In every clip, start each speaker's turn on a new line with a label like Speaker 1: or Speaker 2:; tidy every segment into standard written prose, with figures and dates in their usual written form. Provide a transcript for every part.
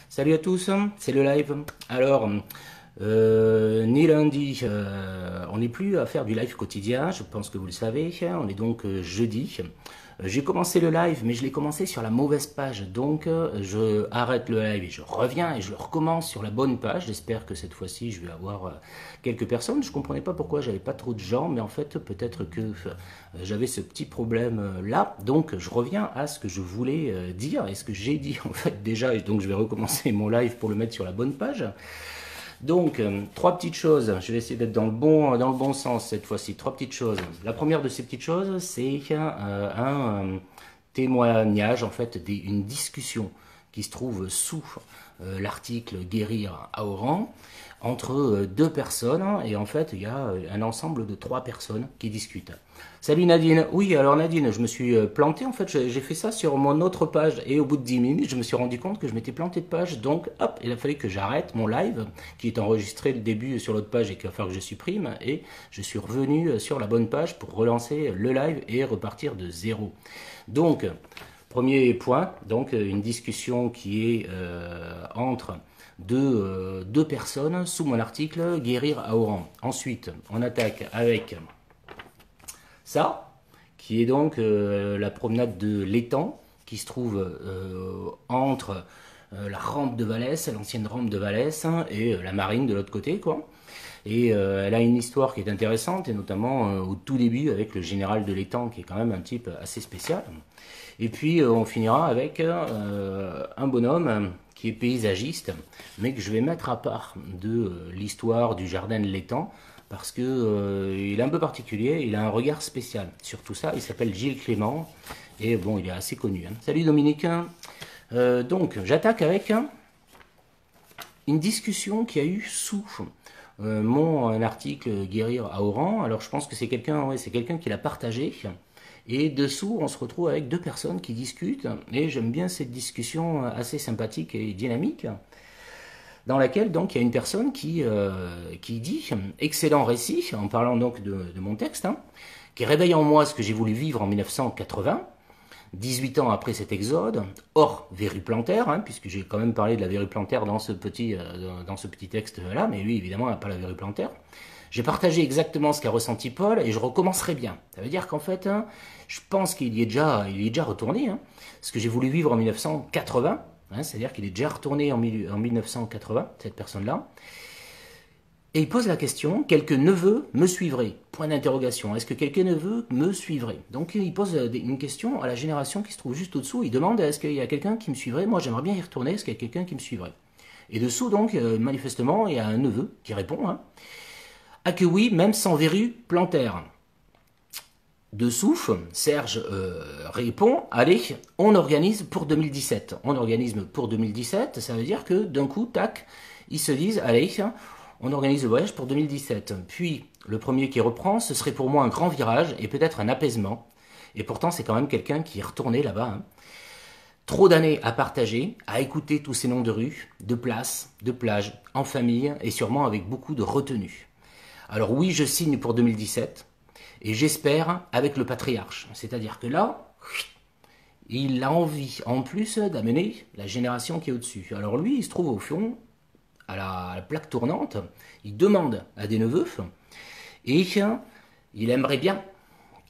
Speaker 1: Salut à tous, c'est le live. Alors, ni lundi, on n'est plus à faire du live quotidien, je pense que vous le savez. On est donc jeudi. J'ai commencé le live, mais je l'ai commencé sur la mauvaise page. Donc, je arrête le live et je reviens et je le recommence sur la bonne page. J'espère que cette fois-ci, je vais avoir quelques personnes. Je ne comprenais pas pourquoi j'avais pas trop de gens, mais en fait, peut-être que j'avais ce petit problème là. Donc, je reviens à ce que je voulais dire et ce que j'ai dit en fait déjà. Et donc, je vais recommencer mon live pour le mettre sur la bonne page. Donc, trois petites choses. Je vais essayer d'être dans le bon sens cette fois-ci. Trois petites choses. La première de ces petites choses, c'est un témoignage, en fait, une discussion qui se trouve sous l'article Guérir à Oran entre deux personnes. Et en fait, il y a un ensemble de trois personnes qui discutent. Salut Nadine. Oui, alors Nadine, je me suis planté. En fait, j'ai fait ça sur mon autre page. Et au bout de 10 minutes, je me suis rendu compte que je m'étais planté de page. Donc, hop, il a fallu que j'arrête mon live, qui est enregistré le début sur l'autre page et qu'il va falloir que je supprime. Et je suis revenu sur la bonne page pour relancer le live et repartir de zéro. Donc, premier point, donc une discussion qui est entre deux personnes sous mon article Guérir à Oran. Ensuite, on attaque avec ça, qui est donc la promenade de l'étang, qui se trouve entre la rampe de Vallès, l'ancienne rampe de Vallès, et la marine de l'autre côté, quoi. Et elle a une histoire qui est intéressante, et notamment au tout début avec le général de l'étang, qui est quand même un type assez spécial. Et puis on finira avec un bonhomme qui est paysagiste, mais que je vais mettre à part de l'histoire du jardin de l'étang, parce que il est un peu particulier, il a un regard spécial sur tout ça. Il s'appelle Gilles Clément, et bon, il est assez connu. Salut Dominique. Donc, j'attaque avec une discussion qui a eu sous mon article Guérir à Oran. Alors, je pense que c'est quelqu'un qui l'a partagé. Et dessous, on se retrouve avec deux personnes qui discutent. Et j'aime bien cette discussion assez sympathique et dynamique, dans laquelle donc il y a une personne qui dit excellent récit, en parlant donc de mon texte, qui réveille en moi ce que j'ai voulu vivre en 1980, 18 ans après cet exode, hors verrue plantaire, puisque j'ai quand même parlé de la verrue plantaire dans ce petit texte-là, mais lui évidemment n'a pas la verrue plantaire. J'ai partagé exactement ce qu'a ressenti Paul et je recommencerai bien. Ça veut dire qu'en fait, je pense qu'il y est déjà retourné. Ce que j'ai voulu vivre en 1980, c'est-à-dire qu'il est déjà retourné en 1980, cette personne-là. Et il pose la question, quelques neveux me suivraient? Point d'interrogation. Est-ce que quelques neveux me suivraient? Donc il pose une question à la génération qui se trouve juste au-dessous. Il demande, est-ce qu'il y a quelqu'un qui me suivrait? Moi j'aimerais bien y retourner, est-ce qu'il y a quelqu'un qui me suivrait? Et dessous donc, manifestement, il y a un neveu qui répond, ah que oui, même sans verrue plantaire. Dessous, Serge répond, allez, on organise pour 2017. On organise pour 2017, ça veut dire que d'un coup, tac, ils se disent, allez, on organise le voyage pour 2017. Puis, le premier qui reprend, ce serait pour moi un grand virage et peut-être un apaisement. Et pourtant, c'est quand même quelqu'un qui est retourné là-bas. Trop d'années à partager, à écouter tous ces noms de rues, de places, de plages, en famille et sûrement avec beaucoup de retenue. Alors oui, je signe pour 2017. Et j'espère avec le patriarche. C'est-à-dire que là, il a envie, en plus, d'amener la génération qui est au-dessus. Alors lui, il se trouve au fond, à la plaque tournante, il demande à des neveux, et il aimerait bien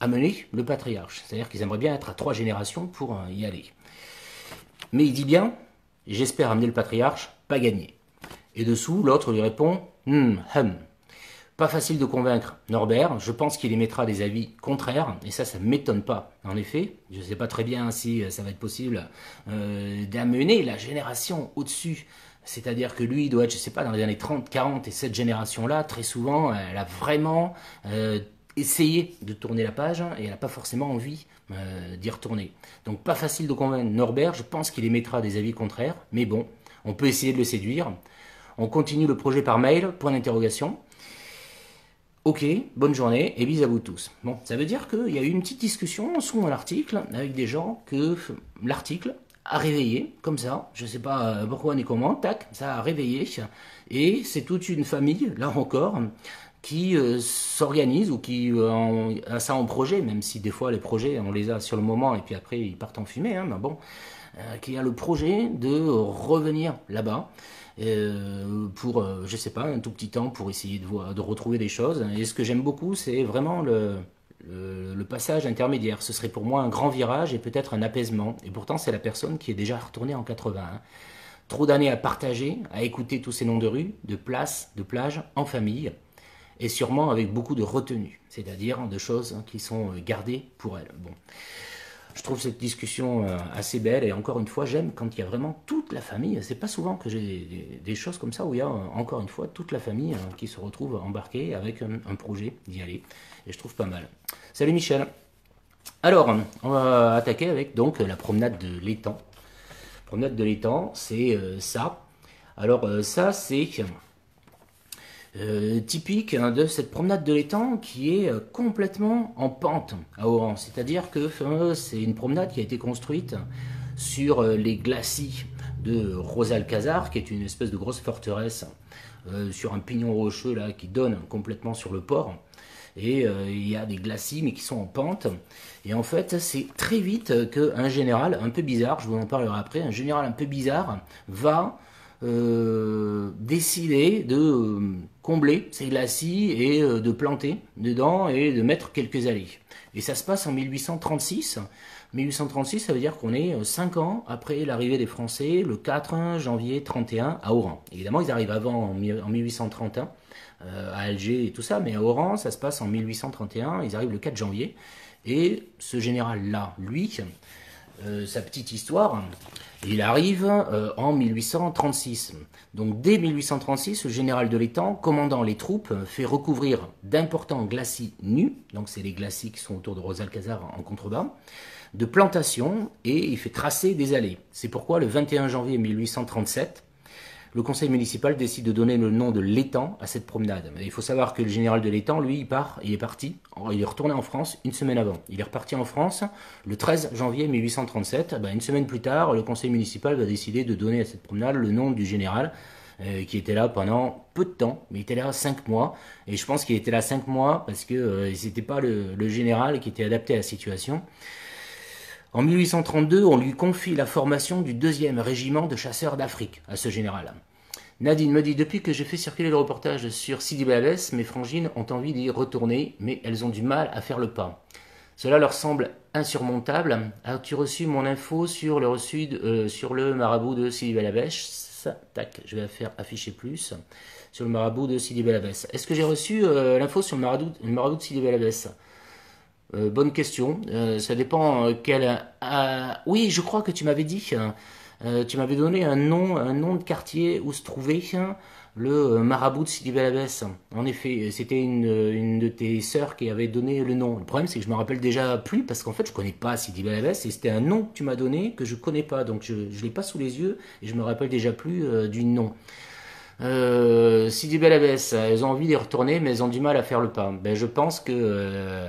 Speaker 1: amener le patriarche. C'est-à-dire qu'ils aimeraient bien être à 3 générations pour y aller. Mais il dit bien, j'espère amener le patriarche, pas gagné. Et dessous, l'autre lui répond, pas facile de convaincre Norbert, je pense qu'il émettra des avis contraires, et ça ne m'étonne pas. En effet, je ne sais pas très bien si ça va être possible d'amener la génération au-dessus. C'est-à-dire que lui, il doit être, je ne sais pas, dans les années 30, 40, et cette génération-là, très souvent, elle a vraiment essayé de tourner la page, et elle n'a pas forcément envie d'y retourner. Donc pas facile de convaincre Norbert, je pense qu'il émettra des avis contraires, mais bon, on peut essayer de le séduire. On continue le projet par mail, point d'interrogation. Ok, bonne journée et bisous à vous tous. Bon, ça veut dire qu'il y a eu une petite discussion sous mon article avec des gens que l'article a réveillé, comme ça, je ne sais pas pourquoi ni comment, tac, ça a réveillé, et c'est toute une famille, là encore, qui s'organise ou qui a ça en projet, même si des fois les projets, on les a sur le moment et puis après ils partent en fumée, mais bon, qui a le projet de revenir là-bas pour, je sais pas, un tout petit temps pour essayer de retrouver des choses. Et ce que j'aime beaucoup, c'est vraiment le passage intermédiaire. Ce serait pour moi un grand virage et peut-être un apaisement. Et pourtant, c'est la personne qui est déjà retournée en 80. Hein. Trop d'années à partager, à écouter tous ces noms de rues, de places, de plages, en famille, et sûrement avec beaucoup de retenue, c'est-à-dire de choses qui sont gardées pour elle. Bon. Je trouve cette discussion assez belle et encore une fois, j'aime quand il y a vraiment toute la famille. C'est pas souvent que j'ai des choses comme ça où il y a encore une fois toute la famille qui se retrouve embarquée avec un projet d'y aller. Et je trouve pas mal. Salut Michel. Alors, on va attaquer avec donc la promenade de l'étang. Promenade de l'étang, c'est ça. Alors ça, c'est typique de cette promenade de l'étang qui est complètement en pente à Oran. C'est-à-dire que c'est une promenade qui a été construite sur les glacis de Rosalcazar, qui est une espèce de grosse forteresse sur un pignon rocheux là, qui donne complètement sur le port. Et il y a des glacis mais qui sont en pente. Et en fait, c'est très vite qu'un général un peu bizarre, je vous en parlerai après, un général un peu bizarre va décider de combler ces glacis et de planter dedans et de mettre quelques allées. Et ça se passe en 1836. 1836, ça veut dire qu'on est 5 ans après l'arrivée des Français, le 4 janvier 31 à Oran. Évidemment, ils arrivent avant en 1831 à Alger et tout ça, mais à Oran, ça se passe en 1831, ils arrivent le 4 janvier. Et ce général-là, lui, sa petite histoire, il arrive en 1836. Donc dès 1836, le général de l'étang, commandant les troupes, fait recouvrir d'importants glacis nus, donc c'est les glacis qui sont autour de Rosalcazar en contrebas, de plantations, et il fait tracer des allées. C'est pourquoi le 21 janvier 1837, le conseil municipal décide de donner le nom de l'étang à cette promenade. Il faut savoir que le général de l'étang, lui, il est parti, il est retourné en France une semaine avant. Il est reparti en France le 13 janvier 1837. Une semaine plus tard, le conseil municipal va décider de donner à cette promenade le nom du général qui était là pendant peu de temps, mais il était là 5 mois. Et je pense qu'il était là 5 mois parce que c'était pas le général qui était adapté à la situation. En 1832, on lui confie la formation du 2e régiment de chasseurs d'Afrique à ce général. Nadine me dit, depuis que j'ai fait circuler le reportage sur Sidi Bel Abbès, mes frangines ont envie d'y retourner, mais elles ont du mal à faire le pas. Cela leur semble insurmontable. As-tu reçu mon info sur le marabout de Sidi Bel Abbès? Tac, je vais faire afficher plus. Sur le marabout de Sidi Bel Abbès. Est-ce que j'ai reçu l'info sur le marabout de Sidi Bel Abbès? Bonne question. Ça dépend quel. Oui, je crois que tu m'avais dit. Tu m'avais donné un nom de quartier où se trouvait le marabout de Sidi Bel Abbès. En effet, c'était une de tes sœurs qui avait donné le nom. Le problème, c'est que je me rappelle déjà plus parce qu'en fait, je connais pas Sidi Bel Abbès et c'était un nom que tu m'as donné que je connais pas. Donc, je l'ai pas sous les yeux et je me rappelle déjà plus du nom. Sidi Bel Abbès, elles ont envie d'y retourner, mais elles ont du mal à faire le pas. Je pense que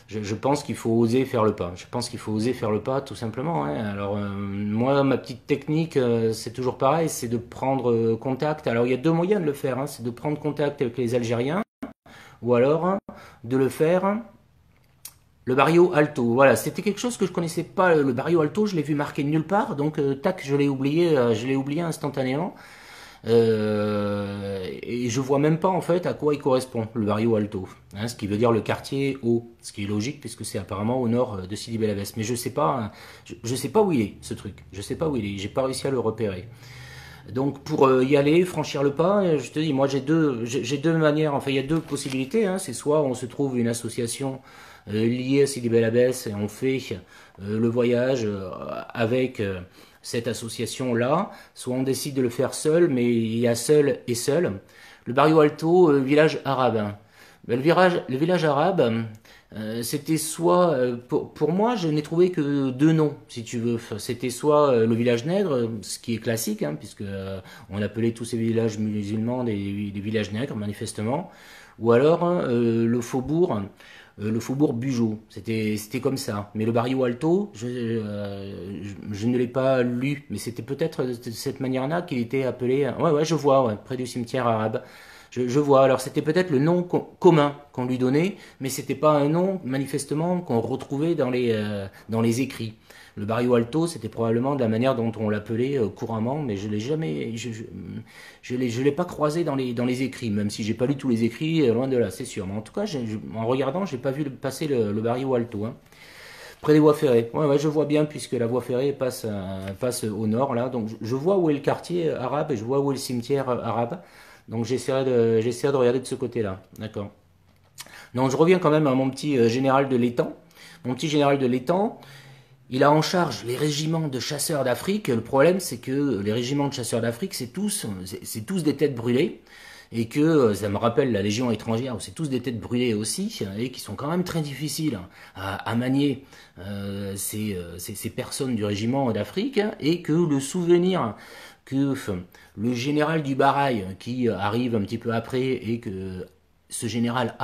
Speaker 1: je pense qu'il faut oser faire le pas. Je pense qu'il faut oser faire le pas, tout simplement. Hein. Alors, moi, ma petite technique, c'est toujours pareil, c'est de prendre contact. Alors, il y a 2 moyens de le faire. Hein. C'est de prendre contact avec les Algériens, ou alors de le faire le barrio alto. Voilà, c'était quelque chose que je connaissais pas. Le barrio alto, je l'ai vu marqué nulle part, donc tac, je l'ai oublié instantanément. Et je vois même pas en fait à quoi il correspond le barrio alto, hein, ce qui veut dire le quartier haut, ce qui est logique puisque c'est apparemment au nord de Sidi Bel Abbès. Mais je sais pas, je sais pas où il est ce truc. Je sais pas où il est. J'ai pas réussi à le repérer. Donc pour y aller, franchir le pas, je te dis, moi j'ai deux manières. Enfin, il y a 2 possibilités. Hein, c'est soit on se trouve une association liée à Sidi Bel Abbès et on fait le voyage avec cette association-là, soit on décide de le faire seul, mais il y a seul et seul. Le Barrio Alto, village arabe. Le village arabe, c'était soit, pour moi, je n'ai trouvé que 2 noms, si tu veux. C'était soit le village nègre, ce qui est classique, hein, puisque on appelait tous ces villages musulmans des villages nègres, manifestement, ou alors le faubourg Bugeaud. C'était comme ça. Mais le Barrio Alto, je ne l'ai pas lu, mais c'était peut-être de cette manière-là qu'il était appelé. Ouais, je vois, ouais, près du cimetière arabe. Je vois. Alors c'était peut-être le nom commun qu'on lui donnait, mais c'était pas un nom manifestement qu'on retrouvait dans les écrits. Le Barrio Alto, c'était probablement de la manière dont on l'appelait couramment, mais je l'ai jamais, je l'ai pas croisé dans les écrits, même si j'ai pas lu tous les écrits, loin de là, c'est sûr. Mais en tout cas, en regardant, j'ai pas vu passer le Barrio Alto, hein. Près des voies ferrées. Ouais, ouais, je vois bien puisque la voie ferrée passe au nord là. Donc je vois où est le quartier arabe et je vois où est le cimetière arabe. Donc j'essaierai de regarder de ce côté-là. D'accord. Donc je reviens quand même à mon petit général de l'étang. Mon petit général de l'étang, il a en charge les régiments de chasseurs d'Afrique. Le problème, c'est que les régiments de chasseurs d'Afrique, c'est tous des têtes brûlées. Et que ça me rappelle la Légion étrangère, où c'est tous des têtes brûlées aussi, et qui sont quand même très difficiles à manier ces personnes du régiment d'Afrique, et que le souvenir que le général du Barail, qui arrive un petit peu après, et que ce général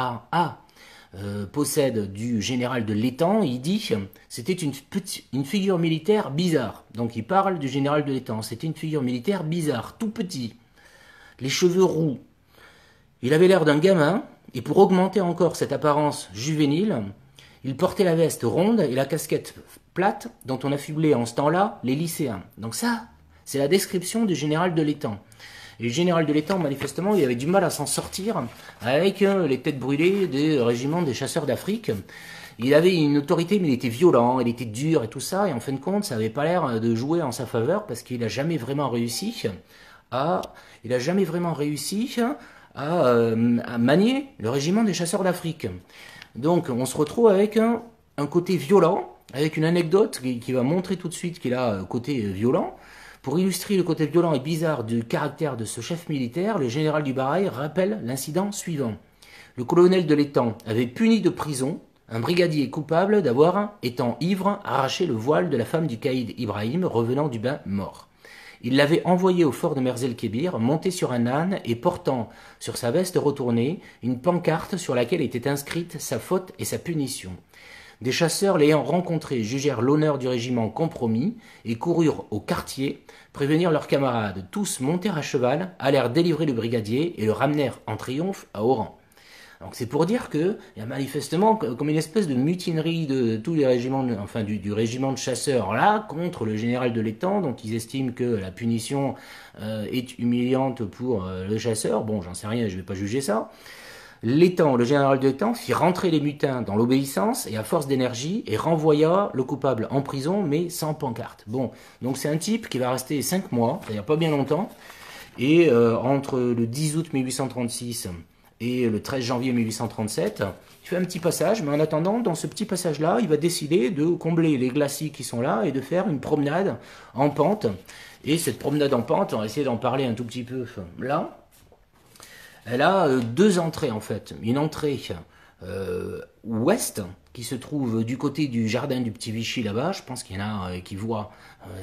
Speaker 1: possède du général de l'étang, il dit c'était une figure militaire bizarre. Donc il parle du général de l'étang, c'était une figure militaire bizarre, tout petit, les cheveux roux. Il avait l'air d'un gamin, et pour augmenter encore cette apparence juvénile, il portait la veste ronde et la casquette plate dont on affublait en ce temps-là les lycéens. Donc ça, c'est la description du général de l'étang. Et le général de l'étang, manifestement, il avait du mal à s'en sortir avec les têtes brûlées des régiments des chasseurs d'Afrique. Il avait une autorité, mais il était violent, il était dur et tout ça, et en fin de compte, ça n'avait pas l'air de jouer en sa faveur parce qu'il n'a jamais vraiment réussi à manier le régiment des chasseurs d'Afrique. Donc on se retrouve avec un côté violent, avec une anecdote qui va montrer tout de suite qu'il a un côté violent. Pour illustrer le côté violent et bizarre du caractère de ce chef militaire, le général du Barail rappelle l'incident suivant. Le colonel de l'étang avait puni de prison un brigadier coupable d'avoir, étant ivre, arraché le voile de la femme du caïd Ibrahim revenant du bain mort. Il l'avait envoyé au fort de Merzel-Kébir, monté sur un âne et portant, sur sa veste retournée, une pancarte sur laquelle était inscrite sa faute et sa punition. Des chasseurs l'ayant rencontré jugèrent l'honneur du régiment compromis et coururent au quartier prévenir leurs camarades. Tous montèrent à cheval, allèrent délivrer le brigadier et le ramenèrent en triomphe à Oran. Donc c'est pour dire qu'il y a manifestement comme une espèce de mutinerie de tous les régiments, enfin du régiment de chasseurs là, contre le général de l'étang, dont ils estiment que la punition est humiliante pour le chasseur. Bon, j'en sais rien, je ne vais pas juger ça. L'étang, le général de l'étang, fit rentrer les mutins dans l'obéissance et à force d'énergie et renvoya le coupable en prison, mais sans pancarte. Bon, donc c'est un type qui va rester 5 mois, c'est-à-dire pas bien longtemps, et entre le 10 août 1836 et le 13 janvier 1837, il fait un petit passage, mais en attendant, dans ce petit passage-là, il va décider de combler les glacis qui sont là et de faire une promenade en pente. Et cette promenade en pente, on va essayer d'en parler un tout petit peu là. Elle a deux entrées en fait. Une entrée ouest qui se trouve du côté du jardin du Petit Vichy là-bas. Je pense qu'il y en a qui voient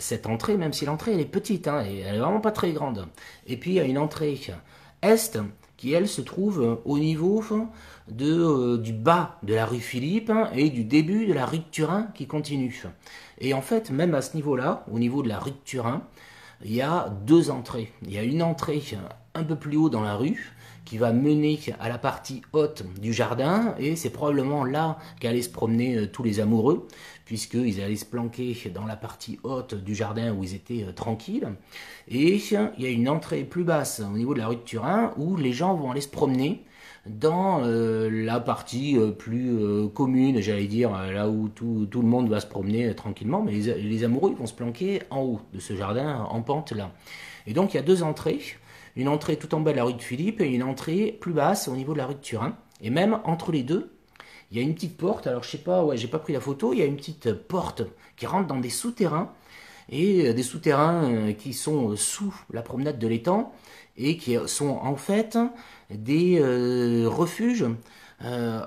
Speaker 1: cette entrée, même si l'entrée elle est petite, hein, et elle est vraiment pas très grande. Et puis il y a une entrée est qui elle se trouve au niveau du bas de la rue Philippe et du début de la rue de Turin qui continue. Et en fait, même à ce niveau-là, au niveau de la rue de Turin, il y a deux entrées. Il y a une entrée un peu plus haut dans la rue qui va mener à la partie haute du jardin, et c'est probablement là qu'allaient se promener tous les amoureux, puisqu'ils allaient se planquer dans la partie haute du jardin où ils étaient tranquilles. Et il y a une entrée plus basse au niveau de la rue de Turin où les gens vont aller se promener dans la partie plus commune, j'allais dire, là où tout le monde va se promener tranquillement, mais les amoureux ils vont se planquer en haut de ce jardin en pente là. Et donc il y a deux entrées. Une entrée tout en bas de la rue de Philippe et une entrée plus basse au niveau de la rue de Turin. Et même entre les deux, il y a une petite porte. Alors je sais pas, ouais, j'ai pas pris la photo. Il y a une petite porte qui rentre dans des souterrains. Et des souterrains qui sont sous la promenade de l'étang et qui sont en fait des refuges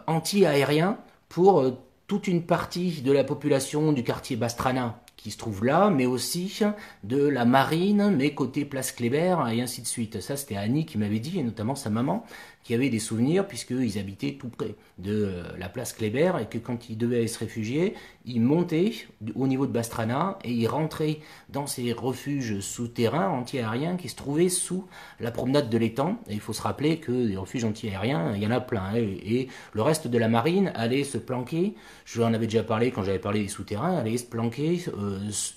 Speaker 1: anti-aériens pour toute une partie de la population du quartier Bastrana qui se trouve là, mais aussi de la marine, mais côté place Kléber, et ainsi de suite. Ça, c'était Annie qui m'avait dit, et notamment sa maman, qui avaient des souvenirs puisqu'ils habitaient tout près de la place Kléber et que quand ils devaient aller se réfugier, ils montaient au niveau de Bastrana et ils rentraient dans ces refuges souterrains anti-aériens qui se trouvaient sous la promenade de l'étang. Et il faut se rappeler que des refuges anti-aériens, il y en a plein. Hein, et le reste de la marine allait se planquer, je en avais déjà parlé quand j'avais parlé des souterrains, allait se planquer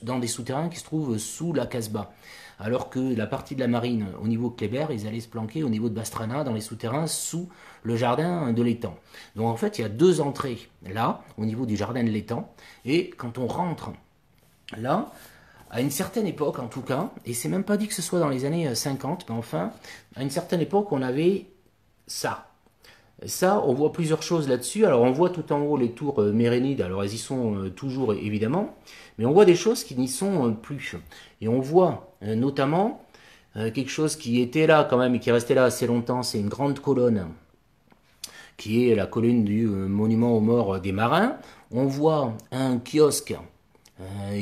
Speaker 1: dans des souterrains qui se trouvent sous la Casbah. Alors que la partie de la marine au niveau de Kléber, ils allaient se planquer au niveau de Bastrana dans les souterrains sous le jardin de l'étang. Donc en fait, il y a deux entrées là, au niveau du jardin de l'étang, et quand on rentre là, à une certaine époque en tout cas, et c'est même pas dit que ce soit dans les années 50, mais enfin, à une certaine époque, on avait ça. Ça, on voit plusieurs choses là-dessus. Alors, on voit tout en haut les tours mérénides. Alors, elles y sont toujours, évidemment. Mais on voit des choses qui n'y sont plus. Et on voit notamment quelque chose qui était là quand même et qui est resté là assez longtemps. C'est une grande colonne qui est la colonne du monument aux morts des marins. On voit un kiosque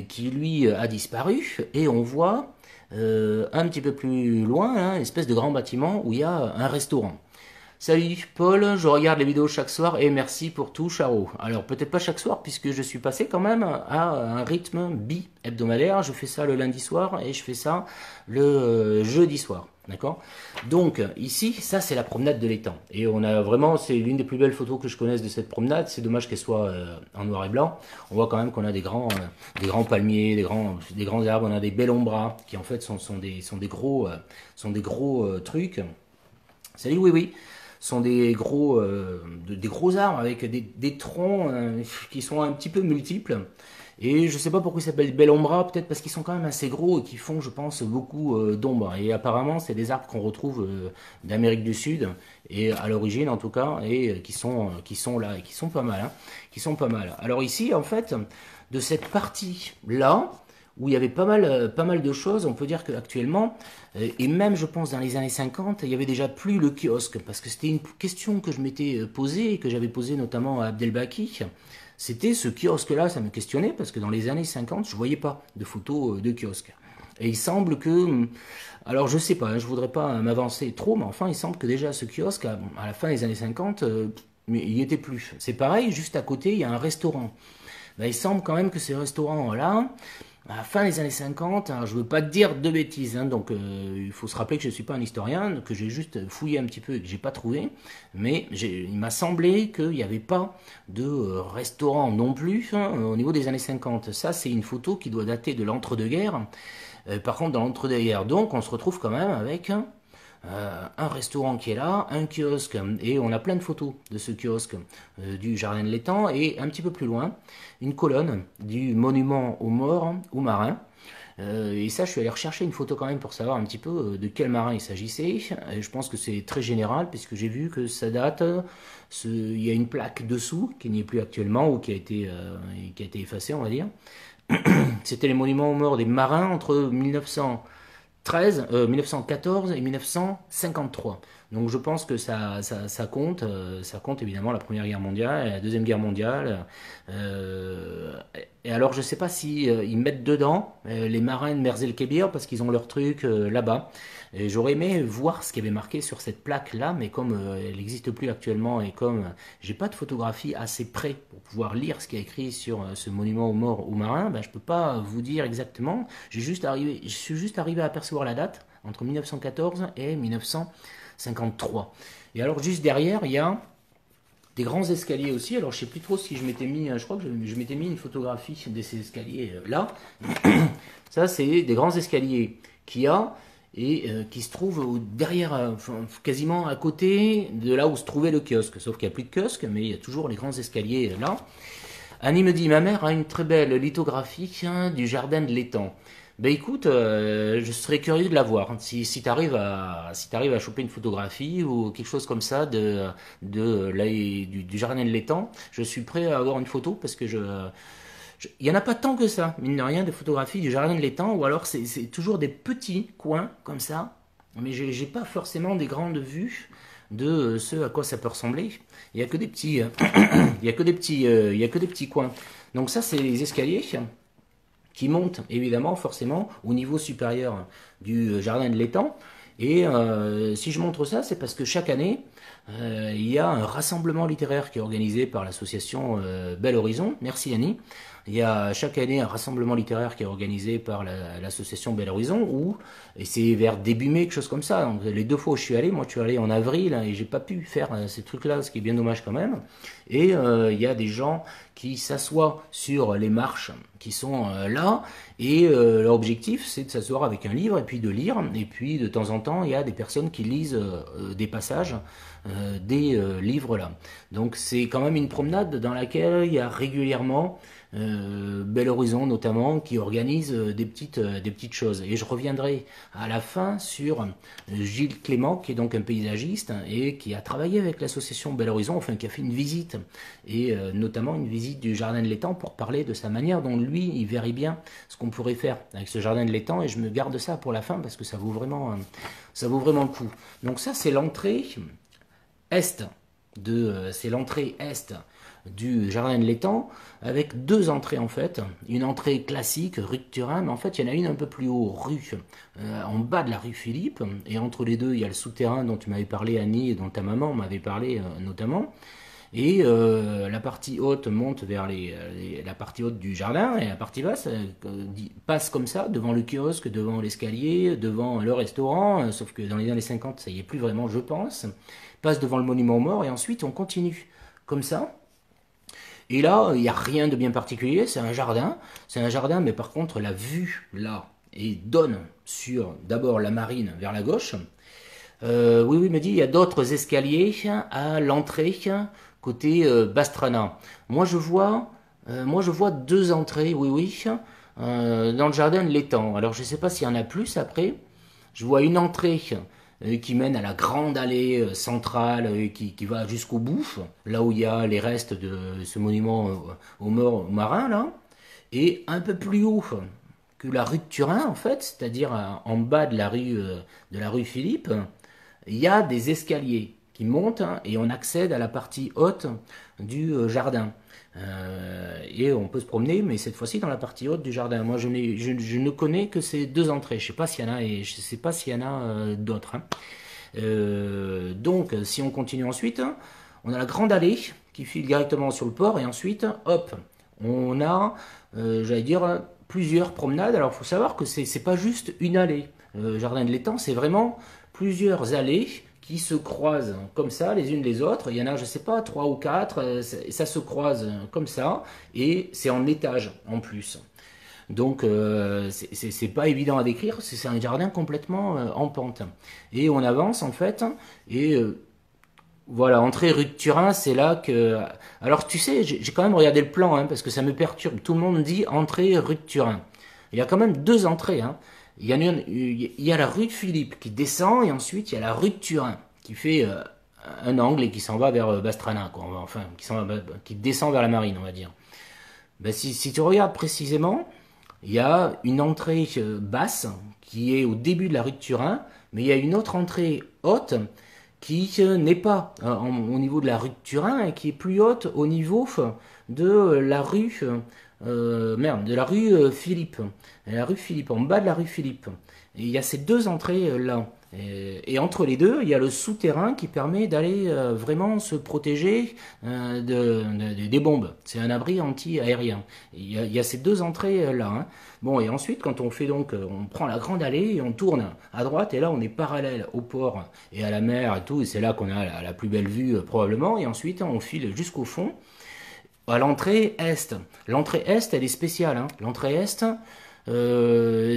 Speaker 1: qui, lui, a disparu. Et on voit un petit peu plus loin, hein, une espèce de grand bâtiment où il y a un restaurant. Salut Paul, je regarde les vidéos chaque soir et merci pour tout Charo. Alors peut-être pas chaque soir puisque je suis passé quand même à un rythme bi-hebdomadaire. Je fais ça le lundi soir et je fais ça le jeudi soir. D'accord? Donc ici, ça c'est la promenade de l'étang. Et on a vraiment, c'est l'une des plus belles photos que je connaisse de cette promenade. C'est dommage qu'elle soit en noir et blanc. On voit quand même qu'on a des grands palmiers, des grands arbres. On a des bellombras qui en fait sont des gros trucs. Salut oui oui. Sont des gros arbres avec des troncs qui sont un petit peu multiples. Et je ne sais pas pourquoi ils s'appellent Bellombra, peut-être parce qu'ils sont quand même assez gros et qui font, je pense, beaucoup d'ombre. Et apparemment, c'est des arbres qu'on retrouve d'Amérique du Sud, et à l'origine en tout cas, et qui sont là, et qui sont pas mal. Hein, qui sont pas mal. Alors ici, en fait, de cette partie-là, où il y avait pas mal de choses, on peut dire qu'actuellement, et même je pense dans les années 50, il y avait déjà plus le kiosque, parce que c'était une question que je m'étais posée, et que j'avais posée notamment à Abdelbaki, c'était ce kiosque-là, ça me questionnait, parce que dans les années 50, je ne voyais pas de photos de kiosque. Et il semble que, alors je sais pas, hein, je voudrais pas m'avancer trop, mais enfin il semble que déjà ce kiosque, à la fin des années 50, mais il n'y était plus. C'est pareil, juste à côté, il y a un restaurant. Ben, il semble quand même que ce restaurant-là, à la fin des années 50, alors je ne veux pas te dire de bêtises, hein, donc il faut se rappeler que je ne suis pas un historien, que j'ai juste fouillé un petit peu et que j'ai pas trouvé, mais il m'a semblé qu'il n'y avait pas de restaurant non plus hein, au niveau des années 50. Ça, c'est une photo qui doit dater de l'entre-deux-guerres. Par contre, dans l'entre-deux-guerres, donc, on se retrouve quand même avec un restaurant qui est là, un kiosque, et on a plein de photos de ce kiosque du jardin de l'étang, et un petit peu plus loin, une colonne du monument aux morts, aux marins. Et ça, je suis allé rechercher une photo quand même pour savoir un petit peu de quel marin il s'agissait. Et je pense que c'est très général, puisque j'ai vu que ça date, il y a une plaque dessous, qui n'y est plus actuellement, ou qui a été effacée, on va dire. C'était les monuments aux morts des marins entre 1914 et 1953. Donc je pense que ça compte évidemment la Première Guerre mondiale, la Deuxième Guerre mondiale. Et alors je ne sais pas si ils mettent dedans les marins de Merzel-Kébir parce qu'ils ont leur truc là-bas. Et j'aurais aimé voir ce qui avait marqué sur cette plaque-là, mais comme elle n'existe plus actuellement et comme j'ai pas de photographie assez près pour pouvoir lire ce qui est écrit sur ce monument aux morts aux marins, ben, je peux pas vous dire exactement. Je suis juste arrivé à apercevoir la date entre 1914 et 1953. Et alors juste derrière, il y a des grands escaliers aussi. Alors je sais plus trop si je m'étais mis, je crois que je m'étais mis une photographie de ces escaliers là. Ça c'est des grands escaliers qu'il y a et qui se trouvent derrière, quasiment à côté de là où se trouvait le kiosque. Sauf qu'il n'y a plus de kiosque, mais il y a toujours les grands escaliers là. Annie me dit, ma mère a une très belle lithographie du jardin de l'étang. Ben écoute, je serais curieux de la voir. Si tu arrives à choper une photographie ou quelque chose comme ça du jardin de l'étang, je suis prêt à avoir une photo parce que il n'y en a pas tant que ça, mine de rien, de photographies du jardin de l'étang, ou alors c'est toujours des petits coins comme ça, mais j'ai pas forcément des grandes vues de ce à quoi ça peut ressembler. Il n'y a que des petits, il y a que des petits coins. Donc ça, c'est les escaliers qui montent évidemment forcément au niveau supérieur du jardin de l'étang. Et si je montre ça, c'est parce que chaque année, il y a un rassemblement littéraire qui est organisé par l'association Bel Horizon. Merci Annie. Il y a chaque année un rassemblement littéraire qui est organisé par l'association Bel Horizon, et c'est vers début mai, quelque chose comme ça. Donc, les 2 fois où je suis allé, moi je suis allé en avril, et j'ai pas pu faire ces trucs-là, ce qui est bien dommage quand même. Et il y a des gens qui s'assoient sur les marches qui sont là, et leur objectif c'est de s'asseoir avec un livre et puis de lire, et puis de temps en temps il y a des personnes qui lisent des passages des livres là. Donc c'est quand même une promenade dans laquelle il y a régulièrement Bel Horizon notamment qui organise des petites choses. Et je reviendrai à la fin sur Gilles Clément, qui est donc un paysagiste et qui a travaillé avec l'association Bel Horizon, enfin qui a fait une visite, et notamment une visite du jardin de l'étang pour parler de sa manière dont lui il verrait bien ce qu'on pourrait faire avec ce jardin de l'étang. Et je me garde ça pour la fin parce que ça vaut vraiment le coup. Donc ça c'est l'entrée est c'est l'entrée est du jardin de l'étang, avec 2 entrées en fait. Une entrée classique, rue de Turin, mais en fait il y en a une un peu plus haut, en bas de la rue Philippe, et entre les deux il y a le souterrain dont tu m'avais parlé Annie, et dont ta maman m'avait parlé notamment. Et la partie haute monte vers la partie haute du jardin, et la partie basse passe comme ça, devant le kiosque, devant l'escalier, devant le restaurant, sauf que dans les années 50 ça y est plus vraiment je pense, passe devant le monument aux morts, et ensuite on continue comme ça. Et là, il n'y a rien de bien particulier, c'est un jardin, mais par contre, la vue, là, et donne sur, d'abord, la marine vers la gauche. Oui, il me dit, il y a d'autres escaliers à l'entrée, côté Bastrana. Moi, je vois 2 entrées, dans le jardin de l'étang. Alors, je ne sais pas s'il y en a plus après. Je vois une entrée qui mène à la grande allée centrale qui va jusqu'au bout, là où il y a les restes de ce monument aux morts marins, là. Et un peu plus haut que la rue de Turin, en fait, c'est-à-dire en bas de la rue Philippe, il y a des escaliers qui montent, hein, et on accède à la partie haute du jardin. Et on peut se promener, mais cette fois-ci dans la partie haute du jardin. Moi, je ne connais que ces 2 entrées. Je sais pas s'il y en a, et je sais pas s'il y en a d'autres, hein. Donc, si on continue ensuite, on a la grande allée qui file directement sur le port, et ensuite, hop, on a, j'allais dire, plusieurs promenades. Alors, il faut savoir que c'est pas juste une allée. Le jardin de l'étang, c'est vraiment plusieurs allées qui se croisent comme ça, les unes les autres. Il y en a, je sais pas, 3 ou 4, ça se croise comme ça, et c'est en étage en plus. Donc, c'est pas évident à décrire, c'est un jardin complètement en pente. Et on avance en fait, et voilà, entrée rue de Turin, c'est là que... Alors tu sais, j'ai quand même regardé le plan, hein, parce que ça me perturbe. Tout le monde dit entrée rue de Turin. Il y a quand même 2 entrées, hein. Il y a la rue de Philippe qui descend, et ensuite il y a la rue de Turin qui fait un angle et qui s'en va vers Bastrana, quoi. Enfin, qui descend vers la marine, on va dire. Ben, si tu regardes précisément, il y a une entrée basse qui est au début de la rue de Turin, mais il y a une autre entrée haute qui n'est pas au niveau de la rue de Turin, et qui est plus haute au niveau de la rue de la rue Philippe. La rue Philippe, en bas de la rue Philippe. Et il y a ces 2 entrées là. Et entre les deux, il y a le souterrain qui permet d'aller vraiment se protéger des bombes. C'est un abri anti-aérien. Il y a ces 2 entrées là, hein. Bon, et ensuite, quand on fait donc, on prend la grande allée et on tourne à droite, et là on est parallèle au port et à la mer et tout, et c'est là qu'on a la plus belle vue probablement. Et ensuite, on file jusqu'au fond, à l'entrée est. L'entrée est, elle est spéciale, hein. L'entrée est,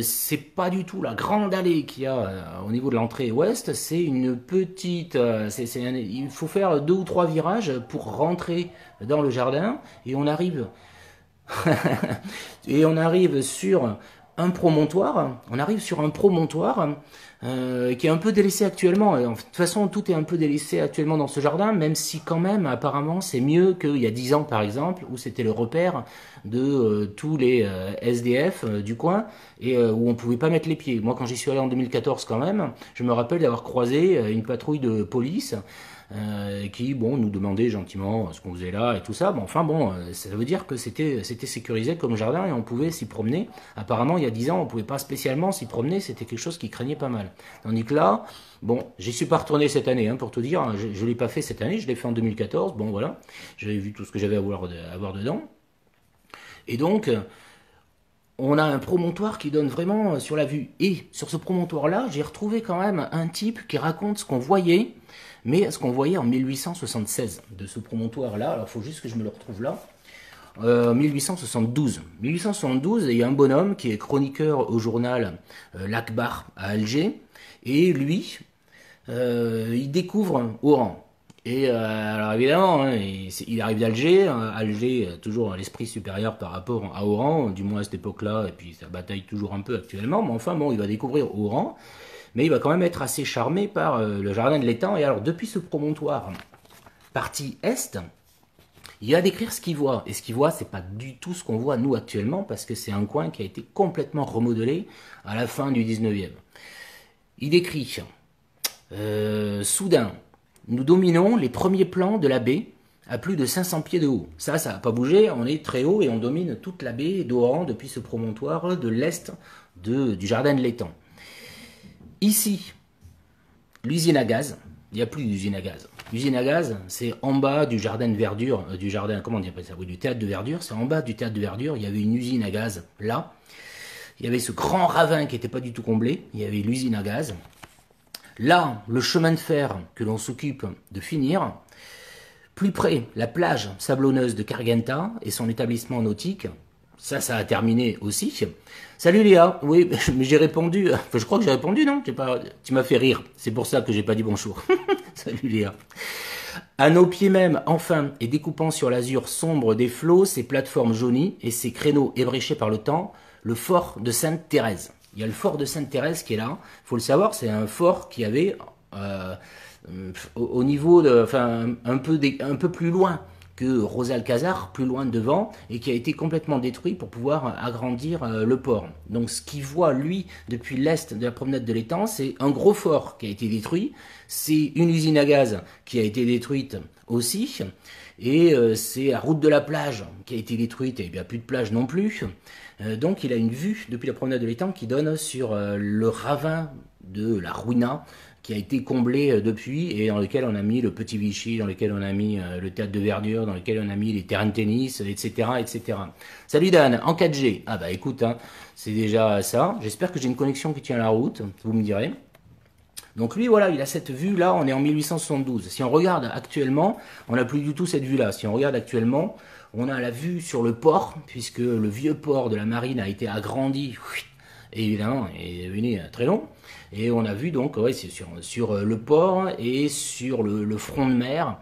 Speaker 1: c'est pas du tout la grande allée qu'il y a au niveau de l'entrée ouest, c'est une petite... il faut faire 2 ou 3 virages pour rentrer dans le jardin, et on arrive... et on arrive sur un promontoire, qui est un peu délaissé actuellement. De toute façon, tout est un peu délaissé actuellement dans ce jardin, même si quand même, apparemment, c'est mieux qu'il y a 10 ans, par exemple, où c'était le repère de tous les SDF du coin, et où on pouvait pas mettre les pieds. Moi, quand j'y suis allé en 2014, quand même, je me rappelle d'avoir croisé une patrouille de police qui, bon, nous demandait gentiment ce qu'on faisait là et tout ça. Bon, enfin bon, ça veut dire que c'était sécurisé comme jardin, et on pouvait s'y promener. Apparemment, il y a 10 ans, on pouvait pas spécialement s'y promener, c'était quelque chose qui craignait pas mal. Tandis que là, bon, j'y suis pas retourné cette année, hein, pour tout dire. Hein. Je l'ai pas fait cette année, je l'ai fait en 2014. Bon, voilà. J'avais vu tout ce que j'avais à voir dedans. Et donc, on a un promontoire qui donne vraiment sur la vue. Et sur ce promontoire-là, j'ai retrouvé quand même un type qui raconte ce qu'on voyait, mais ce qu'on voyait en 1876 de ce promontoire-là. Alors, il faut juste que je me le retrouve là. 1872. 1872, il y a un bonhomme qui est chroniqueur au journal L'Akhbar à Alger, et lui, il découvre Oran. Et alors évidemment, hein, il arrive d'Alger, Alger toujours l'esprit supérieur par rapport à Oran, du moins à cette époque-là, et puis ça bataille toujours un peu actuellement, mais enfin bon, il va découvrir Oran, mais il va quand même être assez charmé par le jardin de l'étang. Et alors depuis ce promontoire, partie est, il va décrire ce qu'il voit. Et ce qu'il voit, c'est pas du tout ce qu'on voit nous actuellement, parce que c'est un coin qui a été complètement remodelé à la fin du 19e. Il décrit soudain, nous dominons les premiers plans de la baie à plus de 500 pieds de haut. Ça n'a pas bougé, on est très haut et on domine toute la baie d'Oran depuis ce promontoire de l'est du jardin de l'étang. Ici, l'usine à gaz, il n'y a plus d'usine à gaz. L'usine à gaz, c'est en bas du jardin de verdure, du jardin, comment on appelle ça, oui, du théâtre de verdure, c'est en bas du théâtre de verdure, il y avait une usine à gaz là. Il y avait ce grand ravin qui n'était pas du tout comblé, il y avait l'usine à gaz. Là, le chemin de fer que l'on s'occupe de finir. Plus près, la plage sablonneuse de Cargenta et son établissement nautique. Ça a terminé aussi. Salut Léa, oui, mais j'ai répondu. Enfin, je crois que j'ai répondu, non? Tu m'as fait rire. C'est pour ça que j'ai pas dit bonjour. Salut Léa. À nos pieds même, enfin, et découpant sur l'azur sombre des flots, ces plateformes jaunies et ces créneaux ébréchés par le temps, le fort de Sainte-Thérèse. Il y a le fort de Sainte-Thérèse qui est là. Il faut le savoir, c'est un fort qui avait au niveau de, enfin, un peu plus loin que Rosalcazar, plus loin devant, et qui a été complètement détruit pour pouvoir agrandir le port. Donc ce qu'il voit, lui, depuis l'est de la promenade de l'étang, c'est un gros fort qui a été détruit, c'est une usine à gaz qui a été détruite aussi, et c'est la route de la plage qui a été détruite, et il n'y a plus de plage non plus. Donc il a une vue depuis la promenade de l'étang qui donne sur le ravin de la Ruina, qui a été comblé depuis et dans lequel on a mis le Petit Vichy, dans lequel on a mis le théâtre de verdure, dans lequel on a mis les terrains de tennis, etc., etc. Salut Dan, en 4G. Ah bah écoute, hein, c'est déjà ça. J'espère que j'ai une connexion qui tient la route, vous me direz. Donc lui, voilà, il a cette vue-là, on est en 1872. Si on regarde actuellement, on n'a plus du tout cette vue-là. Si on regarde actuellement, on a la vue sur le port, puisque le vieux port de la marine a été agrandi, et évidemment, est devenu très long. Et on a vu donc, ouais, c'est sur le port et sur le front de mer,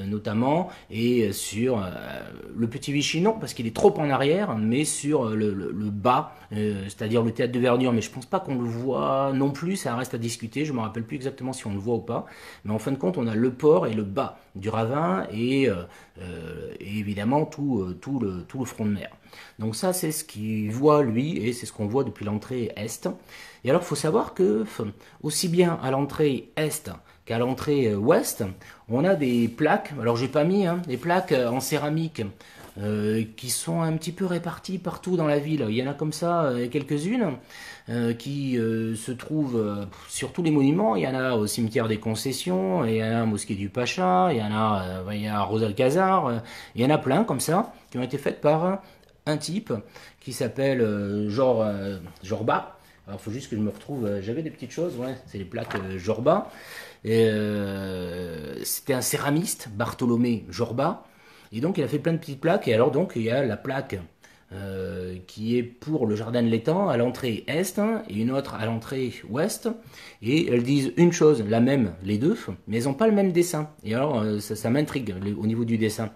Speaker 1: notamment, et sur le Petit Vichy, non, parce qu'il est trop en arrière, mais sur le bas, c'est-à-dire le théâtre de verdure. Mais je pense pas qu'on le voit non plus, ça reste à discuter, je me rappelle plus exactement si on le voit ou pas. Mais en fin de compte, on a le port et le bas du ravin, et évidemment tout le front de mer. Donc ça, c'est ce qu'il voit lui, et c'est ce qu'on voit depuis l'entrée est. Et alors, il faut savoir que, aussi bien à l'entrée est qu'à l'entrée ouest, on a des plaques, alors j'ai pas mis, hein, des plaques en céramique qui sont un petit peu réparties partout dans la ville. Il y en a comme ça quelques-unes qui se trouvent sur tous les monuments. Il y en a au cimetière des Concessions, il y en a à Mosquée du Pacha, il y en a à Rosalcazar, il y en a plein comme ça qui ont été faites par un type qui s'appelle Jorba. Alors, il faut juste que je me retrouve. J'avais des petites choses, ouais, c'est les plaques Jorba. C'était un céramiste, Bartholomé Jorba. Et donc, il a fait plein de petites plaques. Et alors, donc, il y a la plaque qui est pour le jardin de l'étang à l'entrée est, hein, et une autre à l'entrée ouest. Et elles disent une chose, la même, les deux, mais elles n'ont pas le même dessin. Et alors, ça m'intrigue au niveau du dessin.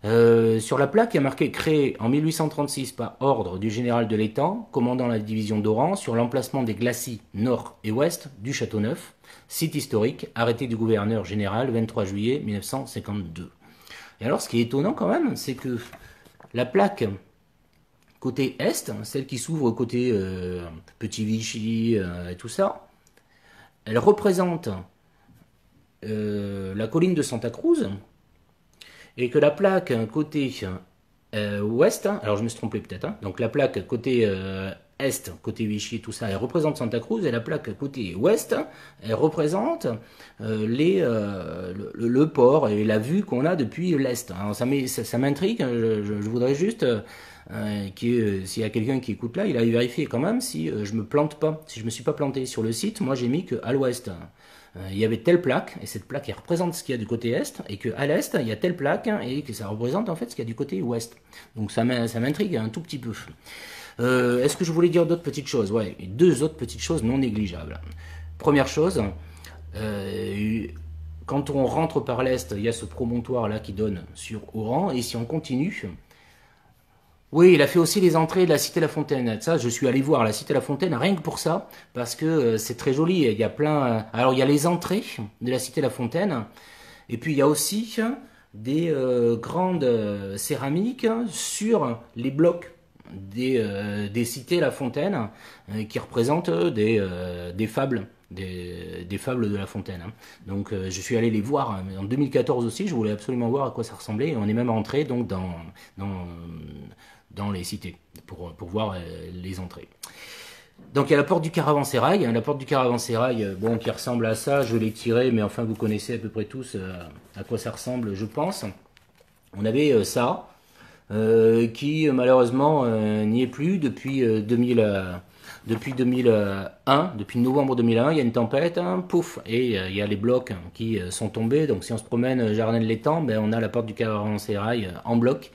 Speaker 1: Sur la plaque, il y a marqué créé en 1836 par ordre du général de l'étang, commandant la division d'Oran, sur l'emplacement des glacis nord et ouest du Châteauneuf, site historique, arrêté du gouverneur général 23 juillet 1952. Et alors, ce qui est étonnant quand même, c'est que la plaque côté est, celle qui s'ouvre côté Petit Vichy et tout ça, elle représente la colline de Santa Cruz, et que la plaque côté ouest, alors je me suis trompé peut-être, hein, donc la plaque côté est, côté Vichy et tout ça, elle représente Santa Cruz, et la plaque côté ouest, elle représente le port et la vue qu'on a depuis l'est. Alors ça m'intrigue, je voudrais juste s'il y a quelqu'un qui écoute là, il a vérifié quand même si je me plante pas, si je me suis pas planté sur le site. Moi j'ai mis que à l'ouest il y avait telle plaque, et cette plaque elle représente ce qu'il y a du côté est, et qu'à l'est il y a telle plaque, et que ça représente en fait ce qu'il y a du côté ouest. Donc ça m'intrigue un tout petit peu. Est-ce que je voulais dire d'autres petites choses? Ouais, deux autres petites choses non négligeables. Première chose, quand on rentre par l'est, il y a ce promontoire là qui donne sur Oran, et si on continue, oui, il a fait aussi les entrées de la Cité La Fontaine. Ça, je suis allé voir la Cité La Fontaine rien que pour ça, parce que c'est très joli. Il y a plein. Alors, il y a les entrées de la Cité La Fontaine, et puis il y a aussi des grandes céramiques sur les blocs des cités La Fontaine, qui représentent des fables. Des fables de La Fontaine. Donc je suis allé les voir en 2014 aussi, je voulais absolument voir à quoi ça ressemblait, et on est même entré donc dans les cités pour voir les entrées. Donc il y a la porte du Caravansérail, la porte du Caravansérail, bon, qui ressemble à ça, je l'ai tiré, mais enfin vous connaissez à peu près tous à quoi ça ressemble, je pense. On avait ça, qui malheureusement n'y est plus depuis 2001, depuis novembre 2001, il y a une tempête, pouf, et il y a les blocs qui sont tombés. Donc si on se promène Jardin de l'Étang, ben, on a la porte du Caravansérail en bloc.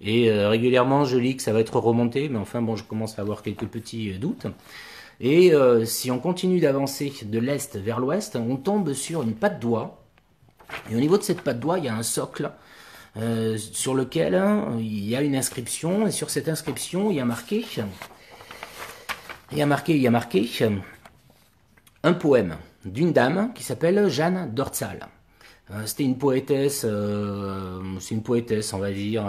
Speaker 1: Et régulièrement, je lis que ça va être remonté, mais enfin, bon, je commence à avoir quelques petits doutes. Et si on continue d'avancer de l'est vers l'ouest, on tombe sur une patte d'oie. Et au niveau de cette patte d'oie, il y a un socle sur lequel il y a une inscription. Et sur cette inscription, il y a marqué un poème d'une dame qui s'appelle Jeanne d'Ortzal. C'était une poétesse, c'est une poétesse, on va dire,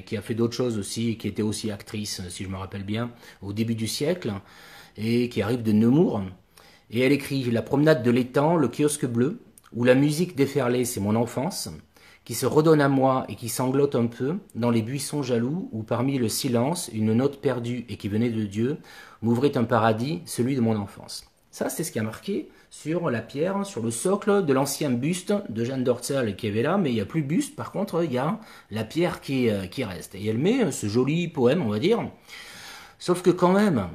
Speaker 1: qui a fait d'autres choses aussi, qui était aussi actrice, si je me rappelle bien, au début du siècle, et qui arrive de Nemours. Et elle écrit « La promenade de l'étang, le kiosque bleu, où la musique déferlait, c'est mon enfance, qui se redonne à moi et qui sanglote un peu, dans les buissons jaloux, où parmi le silence, une note perdue et qui venait de Dieu, m'ouvrait un paradis, celui de mon enfance. » Ça, c'est ce qui a marqué sur la pierre, sur le socle de l'ancien buste de Jeanne d'Ortzal qui avait là, mais il n'y a plus de buste, par contre, il y a la pierre qui reste. Et elle met ce joli poème, on va dire, sauf que quand même,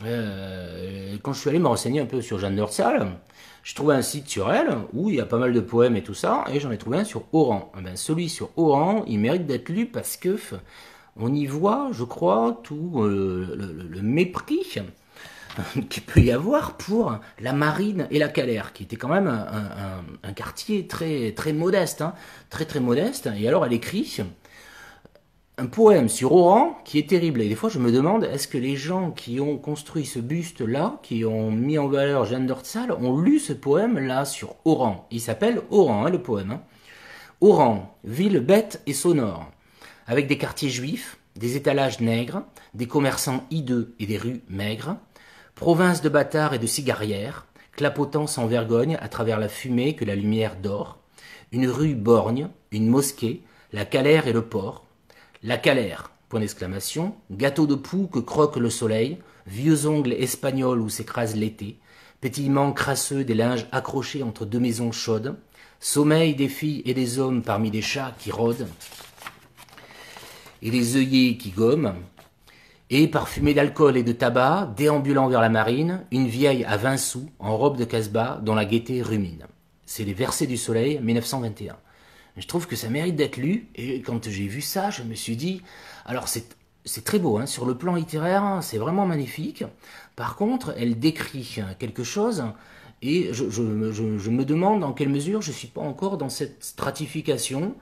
Speaker 1: quand je suis allé me renseigner un peu sur Jeanne d'Ortzal, je trouvais un site sur elle où il y a pas mal de poèmes et tout ça, et j'en ai trouvé un sur Oran. Eh ben, celui sur Oran, il mérite d'être lu parce que on y voit, je crois, tout le mépris qu'il peut y avoir pour la Marine et la Calère, qui était quand même un quartier très, très modeste, hein, très très modeste. Et alors elle écrit un poème sur Oran qui est terrible. Et des fois je me demande, est-ce que les gens qui ont construit ce buste-là, qui ont mis en valeur Jeanne d'Ortzal, ont lu ce poème-là sur Oran? Il s'appelle Oran, hein, le poème. Hein. Oran, ville bête et sonore, avec des quartiers juifs, des étalages nègres, des commerçants hideux et des rues maigres, province de bâtards et de cigarières, clapotant sans vergogne à travers la fumée que la lumière dort, une rue borgne, une mosquée, la Calère et le port. La Calère, point d'exclamation, gâteau de poux que croque le soleil, vieux ongles espagnols où s'écrase l'été, pétillement crasseux des linges accrochés entre deux maisons chaudes, sommeil des filles et des hommes parmi des chats qui rôdent, et des œillets qui gomment, et parfumé d'alcool et de tabac, déambulant vers la marine, une vieille à 20 sous, en robe de casbah, dont la gaieté rumine. C'est les Versets du Soleil, 1921. Je trouve que ça mérite d'être lu, et quand j'ai vu ça, je me suis dit, alors c'est très beau, hein, sur le plan littéraire, c'est vraiment magnifique. Par contre, elle décrit quelque chose, et je me demande en quelle mesure je ne suis pas encore dans cette stratification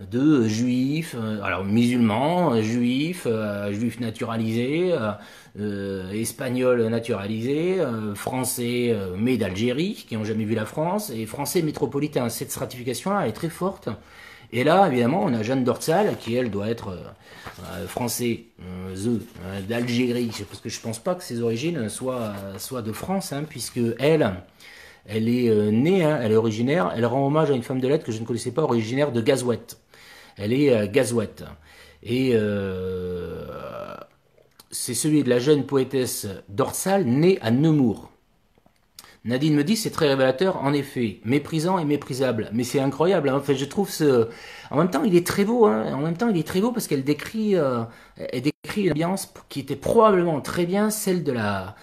Speaker 1: de juifs, alors musulmans, juifs, juifs naturalisés, espagnols naturalisés, français mais d'Algérie, qui n'ont jamais vu la France, et français métropolitains. Cette stratification-là, elle est très forte. Et là, évidemment, on a Jeanne d'Ortzal, qui, elle, doit être français d'Algérie, parce que je ne pense pas que ses origines soient de France, hein, puisque elle est née, hein, elle est originaire, elle rend hommage à une femme de lettres que je ne connaissais pas, originaire de Gazouette. Elle est Gazouette. Et c'est celui de la jeune poétesse Dorsal, née à Nemours. Nadine me dit, c'est très révélateur, en effet, méprisant et méprisable. Mais c'est incroyable, hein. En fait, je trouve ce... En même temps, il est très beau, hein. En même temps, il est très beau parce elle décrit une ambiance qui était probablement très bien celle de la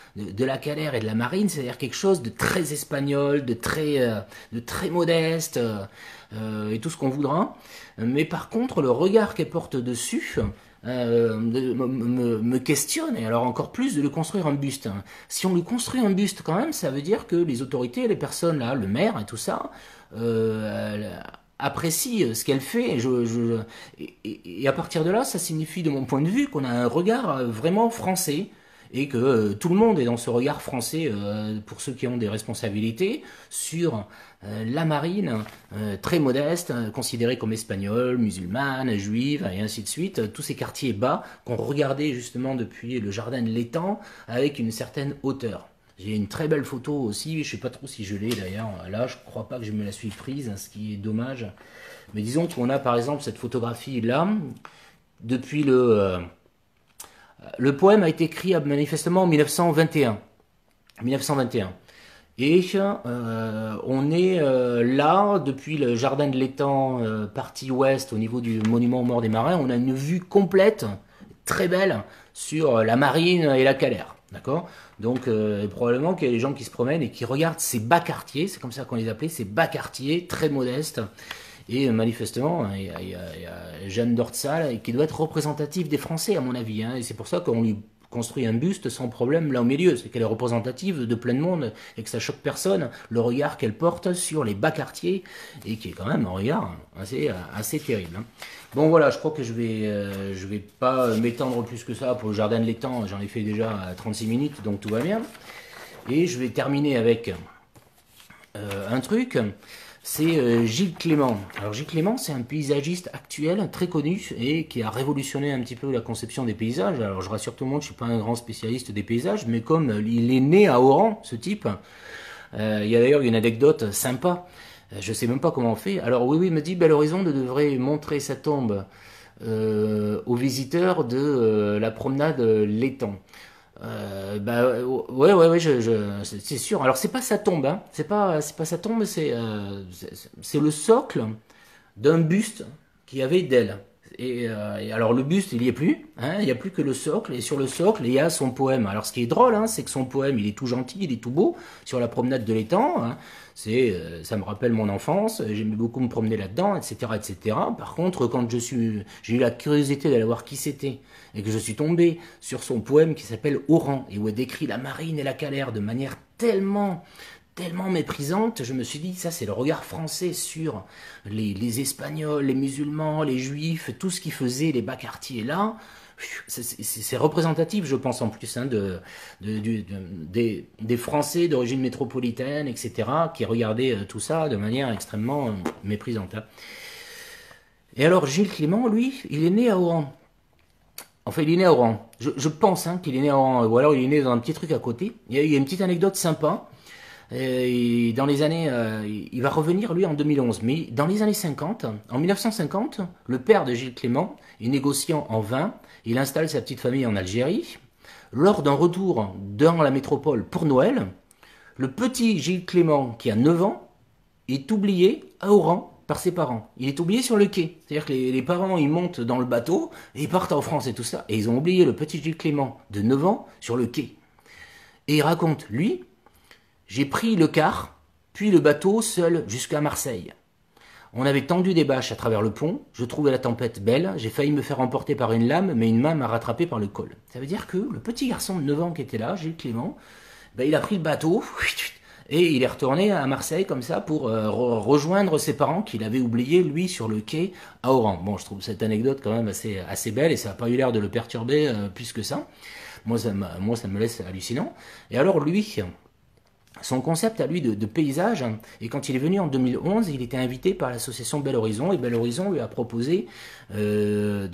Speaker 1: Calère et de la Marine, c'est-à-dire quelque chose de très espagnol, de très modeste, et tout ce qu'on voudra. Mais par contre, le regard qu'elle porte dessus, me questionne, et alors encore plus de lui construire un buste. Si on lui construit un buste quand même, ça veut dire que les autorités, les personnes là, le maire et tout ça, apprécient ce qu'elle fait, et à partir de là, ça signifie de mon point de vue qu'on a un regard vraiment français, et que tout le monde est dans ce regard français, pour ceux qui ont des responsabilités, sur la marine, très modeste, considérée comme espagnole, musulmane, juive, et ainsi de suite, tous ces quartiers bas qu'on regardait justement depuis le jardin de l'étang avec une certaine hauteur. J'ai une très belle photo aussi, je sais pas trop si je l'ai d'ailleurs, là je crois pas que je me la suis prise, ce qui est dommage. Mais disons qu'on a par exemple cette photographie là, depuis le poème a été écrit manifestement en 1921. 1921. Et on est là, depuis le jardin de l'étang, partie ouest, au niveau du monument aux morts des marins, on a une vue complète, très belle, sur la marine et la Calère. D'accord. Donc probablement qu'il y a des gens qui se promènent et qui regardent ces bas quartiers, c'est comme ça qu'on les appelait, ces bas quartiers, très modestes. Et manifestement, il y a Jeanne Dortsal qui doit être représentative des Français, à mon avis. Hein, et c'est pour ça qu'on lui construit un buste sans problème là au milieu. C'est qu'elle est représentative de plein de monde et que ça choque personne, le regard qu'elle porte sur les bas quartiers, et qui est quand même un regard assez terrible. Hein. Bon voilà, je crois que je vais pas m'étendre plus que ça pour le jardin de l'étang. J'en ai fait déjà 36 minutes, donc tout va bien. Et je vais terminer avec un truc. C'est Gilles Clément. Alors Gilles Clément, c'est un paysagiste actuel très connu et qui a révolutionné un petit peu la conception des paysages. Alors je rassure tout le monde, je suis pas un grand spécialiste des paysages, mais comme il est né à Oran, ce type, il y a d'ailleurs une anecdote sympa. Je sais même pas comment on fait. Alors oui, il me dit, Bel Horizon devrait montrer sa tombe aux visiteurs de la promenade L'étang. Ouais, c'est sûr. Alors c'est pas sa tombe, hein. C'est pas sa tombe, c'est le socle d'un buste qu'il y avait d'elle. Et alors le buste, il y est plus, hein. Il y a plus que le socle, et sur le socle, il y a son poème. Alors ce qui est drôle, hein, c'est que son poème, il est tout gentil, il est tout beau sur la promenade de l'étang. Hein. Ça me rappelle mon enfance. J'aimais beaucoup me promener là-dedans, etc., etc. Par contre, quand j'ai eu la curiosité d'aller voir qui c'était, et que je suis tombé sur son poème qui s'appelle Oran, et où elle décrit la marine et la Calère de manière tellement méprisante, je me suis dit, ça c'est le regard français sur les Espagnols, les musulmans, les juifs, tout ce qui faisait les bas quartiers là. C'est représentatif, je pense, en plus, hein, des Français d'origine métropolitaine, etc., qui regardaient tout ça de manière extrêmement méprisante. Hein. Et alors, Gilles Clément, lui, il est né à Oran. Enfin, il est né à Oran. Je pense, hein, qu'il est né à Oran, ou alors il est né dans un petit truc à côté. Il y a une petite anecdote sympa. Et dans les années, il va revenir lui en 2011, mais dans les années 50, en 1950, le père de Gilles Clément est négociant en vin, il installe sa petite famille en Algérie. Lors d'un retour dans la métropole pour Noël, le petit Gilles Clément, qui a 9 ans, est oublié à Oran par ses parents. Il est oublié sur le quai. C'est-à-dire que les parents, ils montent dans le bateau, et ils partent en France et tout ça, et ils ont oublié le petit Gilles Clément de 9 ans sur le quai. Et il raconte, lui, j'ai pris le car, puis le bateau seul jusqu'à Marseille. On avait tendu des bâches à travers le pont, je trouvais la tempête belle, j'ai failli me faire emporter par une lame, mais une main m'a rattrapé par le col. Ça veut dire que le petit garçon de 9 ans qui était là, Gilles Clément, il a pris le bateau, et il est retourné à Marseille comme ça pour rejoindre ses parents qu'il avait oubliés, lui, sur le quai à Oran. Bon, je trouve cette anecdote quand même assez belle, et ça n'a pas eu l'air de le perturber plus que ça. Moi, ça me laisse hallucinant. Et alors, lui... Son concept à lui de paysage, et quand il est venu en 2011, il était invité par l'association Bel Horizon, et Bel Horizon lui a proposé de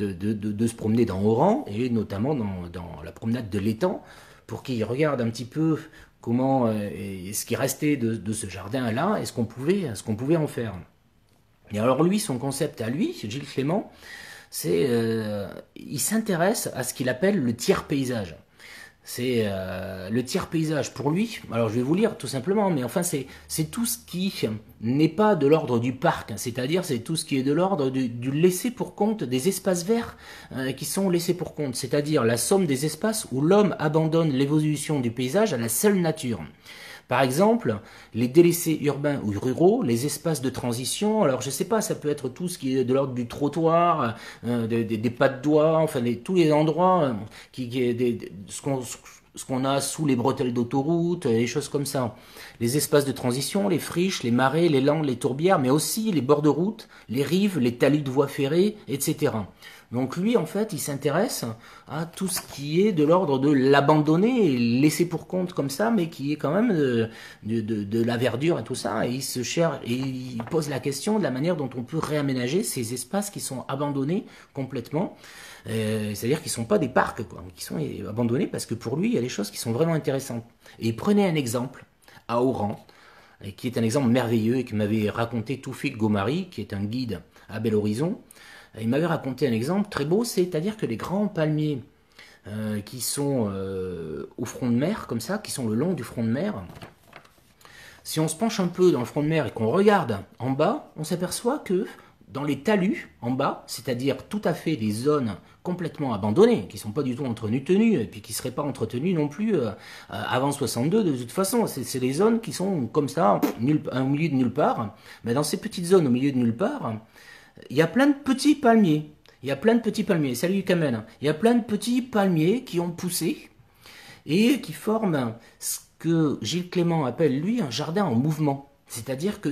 Speaker 1: se promener dans Oran, et notamment dans la promenade de l'étang, pour qu'il regarde un petit peu comment ce qui restait de ce jardin-là, et ce qu'on pouvait en faire. Et alors lui, son concept à lui, Gilles Clément, il s'intéresse à ce qu'il appelle le tiers paysage. C'est le tiers paysage pour lui. Alors je vais vous lire tout simplement, mais enfin c'est tout ce qui n'est pas de l'ordre du parc, c'est-à-dire c'est tout ce qui est de l'ordre du laissé pour compte des espaces verts qui sont laissés pour compte, c'est-à-dire la somme des espaces où l'homme abandonne l'évolution du paysage à la seule nature. Par exemple, les délaissés urbains ou ruraux, les espaces de transition, alors je sais pas, ça peut être tout ce qui est de l'ordre du trottoir, des pas de doigts, enfin tous les endroits ce qu'on a sous les bretelles d'autoroute, des choses comme ça. Les espaces de transition, les friches, les marais, les landes, les tourbières, mais aussi les bords de route, les rives, les talus de voies ferrées, etc. Donc lui, en fait, il s'intéresse à tout ce qui est de l'ordre de l'abandonner et laisser pour compte comme ça, mais qui est quand même de la verdure et tout ça. Et il se cherche et il pose la question de la manière dont on peut réaménager ces espaces qui sont abandonnés complètement. C'est-à-dire qu'ils ne sont pas des parcs, quoi, qui sont abandonnés parce que pour lui, il y a des choses qui sont vraiment intéressantes. Et il prenait un exemple à Oran, et qui est un exemple merveilleux et que m'avait raconté Toufik Gomari, qui est un guide à Bel Horizon. Il m'avait raconté un exemple très beau, c'est-à-dire que les grands palmiers qui sont au front de mer, comme ça, qui sont le long du front de mer, si on se penche un peu dans le front de mer et qu'on regarde en bas, on s'aperçoit que dans les talus en bas, c'est-à-dire tout à fait des zones complètement abandonnées, qui ne sont pas du tout entretenues, et puis qui ne seraient pas entretenues non plus avant 62 de toute façon, c'est des zones qui sont comme ça, au milieu de nulle part, mais dans ces petites zones au milieu de nulle part, il y a plein de petits palmiers. Il y a plein de petits palmiers. Salut Kamel. Il y a plein de petits palmiers qui ont poussé et qui forment ce que Gilles Clément appelle, lui, un jardin en mouvement. C'est-à-dire que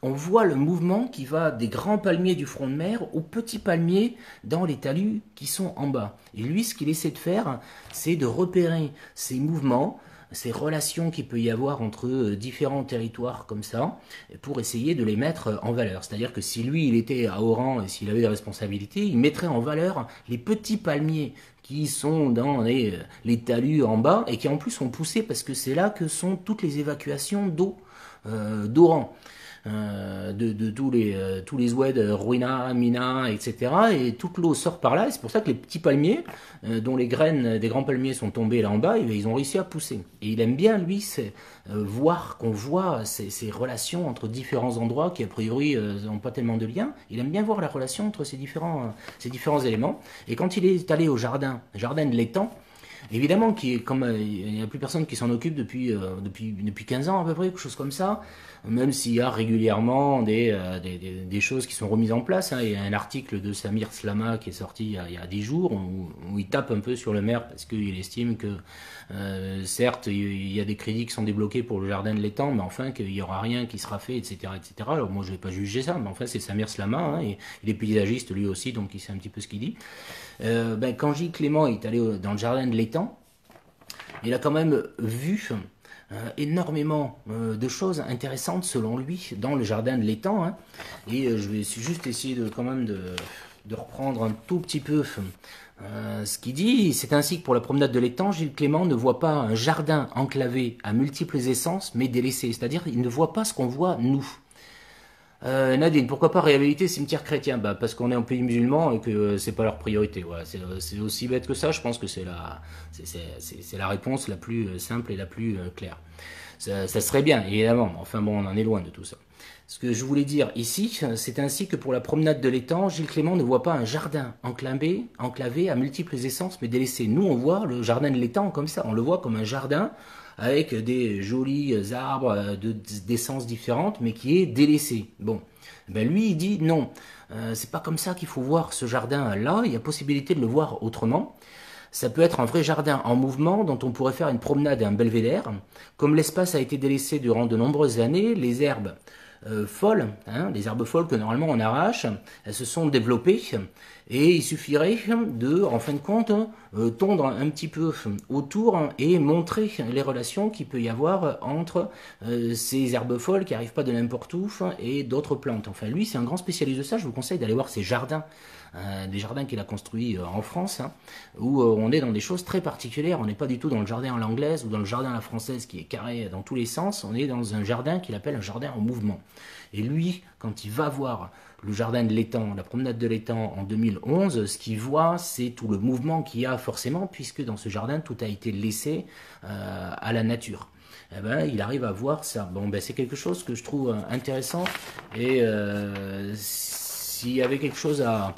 Speaker 1: on voit le mouvement qui va des grands palmiers du front de mer aux petits palmiers dans les talus qui sont en bas. Et lui, ce qu'il essaie de faire, c'est de repérer ces mouvements, ces relations qu'il peut y avoir entre différents territoires comme ça, pour essayer de les mettre en valeur. C'est-à-dire que si lui, il était à Oran et s'il avait des responsabilités, il mettrait en valeur les petits palmiers qui sont dans les talus en bas et qui en plus ont poussé parce que c'est là que sont toutes les évacuations d'eau d'Oran. De tous les oueds, Ruina, Mina, etc. Et toute l'eau sort par là, et c'est pour ça que les petits palmiers, dont les graines des grands palmiers sont tombées là en bas, ils ont réussi à pousser. Et il aime bien, lui, voir qu'on voit ces relations entre différents endroits qui, a priori, n'ont pas tellement de lien. Il aime bien voir la relation entre ces différents éléments. Et quand il est allé au jardin de l'étang, évidemment, comme il n'y a plus personne qui s'en occupe depuis 15 ans à peu près, quelque chose comme ça, même s'il y a régulièrement des choses qui sont remises en place. Il y a un article de Samir Slama qui est sorti il y a 10 jours où il tape un peu sur le maire parce qu'il estime que certes il y a des crédits qui sont débloqués pour le jardin de l'étang, mais enfin qu'il n'y aura rien qui sera fait, etc. etc. Alors moi je ne vais pas juger ça, mais enfin c'est Samir Slama, et il est paysagiste lui aussi, donc il sait un petit peu ce qu'il dit. Quand Gilles Clément est allé dans le jardin de l'étang, il a quand même vu énormément de choses intéressantes selon lui dans le jardin de l'étang. Et je vais juste essayer quand même de reprendre un tout petit peu ce qu'il dit. C'est ainsi que pour la promenade de l'étang, Gilles Clément ne voit pas un jardin enclavé à multiples essences mais délaissé. C'est-à-dire qu'il ne voit pas ce qu'on voit nous. Nadine, pourquoi pas réhabiliter cimetière chrétien? Parce qu'on est un pays musulman et que c'est pas leur priorité. Voilà, c'est aussi bête que ça. Je pense que c'est la réponse la plus simple et la plus claire. Ça serait bien, évidemment. Enfin bon, on en est loin de tout ça. Ce que je voulais dire ici, c'est ainsi que pour la promenade de l'étang, Gilles Clément ne voit pas un jardin enclavé à multiples essences mais délaissé. Nous, on voit le jardin de l'étang comme ça. On le voit comme un jardin avec des jolis arbres d'essences différentes, mais qui est délaissé. Bon, lui, il dit non, c'est pas comme ça qu'il faut voir ce jardin-là, il y a possibilité de le voir autrement. Ça peut être un vrai jardin en mouvement dont on pourrait faire une promenade et un belvédère. Comme l'espace a été délaissé durant de nombreuses années, les herbes folles, les herbes folles que normalement on arrache, elles se sont développées et il suffirait en fin de compte, tondre un petit peu autour et montrer les relations qu'il peut y avoir entre ces herbes folles qui n'arrivent pas de n'importe où et d'autres plantes. Enfin, lui, c'est un grand spécialiste de ça. Je vous conseille d'aller voir ses jardins. Des jardins qu'il a construits en France, où on est dans des choses très particulières. On n'est pas du tout dans le jardin à l'anglaise ou dans le jardin à la française qui est carré dans tous les sens. On est dans un jardin qu'il appelle un jardin en mouvement. Et lui, quand il va voir le jardin de l'étang, la promenade de l'étang en 2011, ce qu'il voit, c'est tout le mouvement qu'il y a forcément, puisque dans ce jardin, tout a été laissé à la nature. Eh ben, il arrive à voir ça. Bon, ben, c'est quelque chose que je trouve intéressant. Et s'il y avait quelque chose à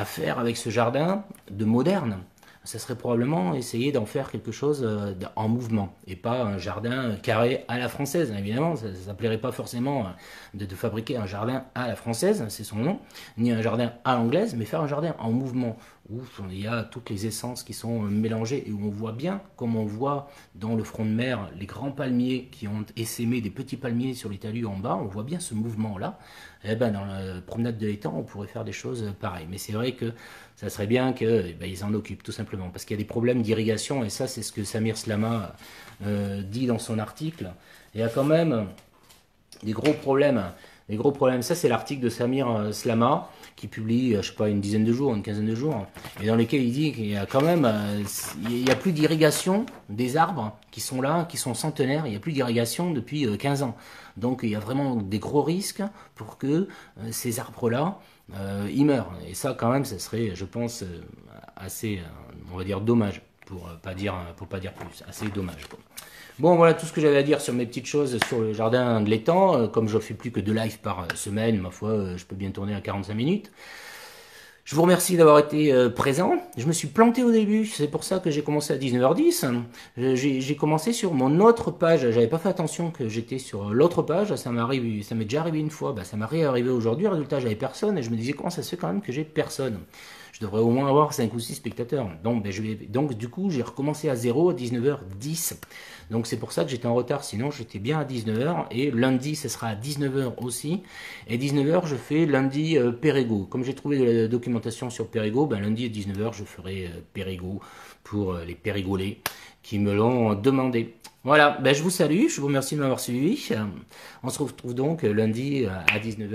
Speaker 1: faire avec ce jardin de moderne, ça serait probablement essayer d'en faire quelque chose en mouvement et pas un jardin carré à la française. Évidemment, ça ne plairait pas forcément de fabriquer un jardin à la française, c'est son nom, ni un jardin à l'anglaise, mais faire un jardin en mouvement où il y a toutes les essences qui sont mélangées et où on voit bien, comme on voit dans le front de mer, les grands palmiers qui ont essaimé des petits palmiers sur les talus en bas, on voit bien ce mouvement-là. Eh ben, dans la promenade de l'étang, on pourrait faire des choses pareilles. Mais c'est vrai que ça serait bien qu'ils s'en occupent, tout simplement. Parce qu'il y a des problèmes d'irrigation, et ça, c'est ce que Samir Slama dit dans son article. Il y a quand même des gros problèmes. Des gros problèmes. Ça, c'est l'article de Samir Slama, qui publie, je sais pas, une dizaine de jours, une quinzaine de jours, et dans lequel il dit qu'il y a quand même, il n'y a plus d'irrigation des arbres qui sont là, qui sont centenaires, il n'y a plus d'irrigation depuis 15 ans. Donc il y a vraiment des gros risques pour que ces arbres-là, ils meurent. Et ça, quand même, ça serait, je pense, assez, on va dire, dommage, pour pas dire plus, assez dommage, quoi. Bon, voilà tout ce que j'avais à dire sur mes petites choses sur le jardin de l'étang. Comme je ne fais plus que 2 lives par semaine, ma foi, je peux bien tourner à 45 minutes. Je vous remercie d'avoir été présent. Je me suis planté au début, c'est pour ça que j'ai commencé à 19h10. J'ai commencé sur mon autre page. J'avais pas fait attention que j'étais sur l'autre page. Ça m'est déjà arrivé une fois. Ça m'est réarrivé aujourd'hui. Résultat, j'avais personne et je me disais comment ça se fait quand même que j'ai personne. Je devrais au moins avoir 5 ou 6 spectateurs. Donc du coup, j'ai recommencé à 0 à 19h10. Donc c'est pour ça que j'étais en retard, sinon j'étais bien à 19h. Et lundi, ce sera à 19h aussi. Et 19h, je fais lundi Périgueux. Comme j'ai trouvé de la documentation sur Périgueux, lundi à 19h, je ferai Périgueux pour les Périgolais qui me l'ont demandé. Voilà, je vous salue, je vous remercie de m'avoir suivi. On se retrouve donc lundi à 19h.